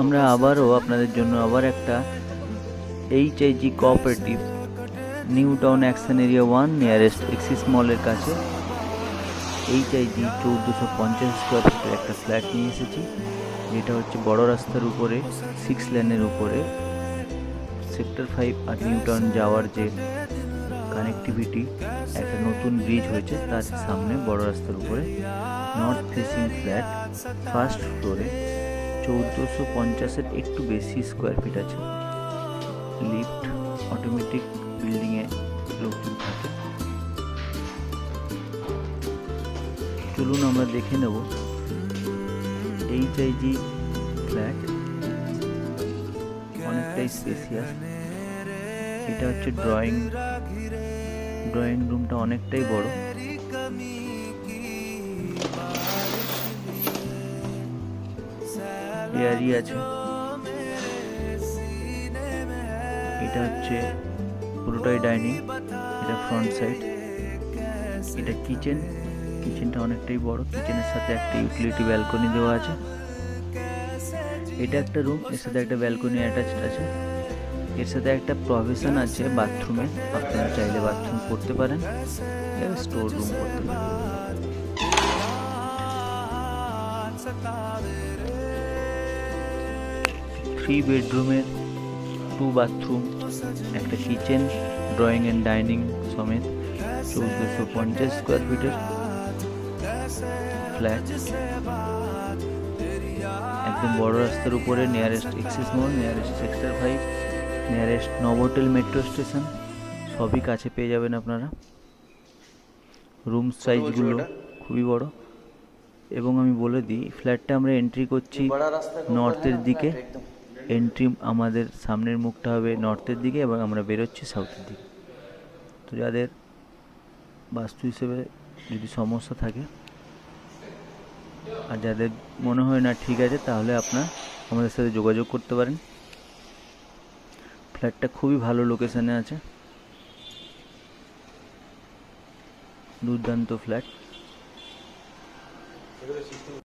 আমরা আবারও আপনাদের জন্য আবার একটা HIG cooperative new town action area 1 nearest axis মলের কাছে HIG 1450 স্কোয়ার ফিটের একটা ফ্ল্যাট নিয়ে এসেছি, যেটা হচ্ছে বড় রাস্তার উপরে 6 লেনের উপরে সেক্টর 5 আর নিউ টাউন যাওয়ার যে কানেক্টিভিটি, একটা নতুন ব্রিজ হয়েছে তার সামনে বড় রাস্তার উপরে নর্থ ফেসিং ফ্ল্যাট, ফার্স্ট ফ্লোরে 1450-এর একটু বেশি স্কোয়ার ফিট আছে। লিফট, অটোমেটিক বিল্ডিংয়ে লোকজন থাকে। চলুন আমরা দেখে নেব HIG ফ্ল্যাট। অনেকটাই স্পেসিয়াস। এটা হচ্ছে ড্রয়িং রুমটা অনেকটাই বড়। এয়ারি আছে। এটা হচ্ছে পুরোটাই ডাইনিং, এটা ফ্রন্ট সাইড। এটা কিচেনটা অনেকটাই বড়। কিচেনের সাথে একটা ইউটিলিটি ব্যালকনি দেওয়া আছে। এটা একটা রুম, এর সাথে একটা ব্যালকনি অ্যাটাচড আছে। এর সাথে একটা প্রভিশন আছে বাথরুমে, আপনারা চাইলে বাথরুম করতে পারেন, স্টোর রুম করতে পারেন। 3 বেডরুমের 2 বাথরুম, একটা কিচেন, ড্রয়িং অ্যান্ড ডাইনিং সমেত 1450 স্কোয়ার ফিটের ফ্ল্যাট, একদম বড় রাস্তার উপরে, nearest Axis mall, nearest sector 5, nearest Novotel metro station, সবই কাছে পেয়ে যাবেন আপনারা। রুম সাইজগুলো খুবই বড়। এবং আমি বলে দিই, ফ্ল্যাটটা আমরা এন্ট্রি করছি নর্থের দিকে। এন্ট্রি আমাদের সামনের মুখটা হবে নর্থের দিকে এবং আমরা বেরোচ্ছি সাউথের দিকে। তো যাদের বাস্তু হিসেবে যদি সমস্যা থাকে আর যাদের মনে হয় না ঠিক আছে, তাহলে আপনার আমাদের সাথে যোগাযোগ করতে পারেন। ফ্ল্যাটটা খুবই ভালো লোকেশনে আছে, দুর্দান্ত ফ্ল্যাট।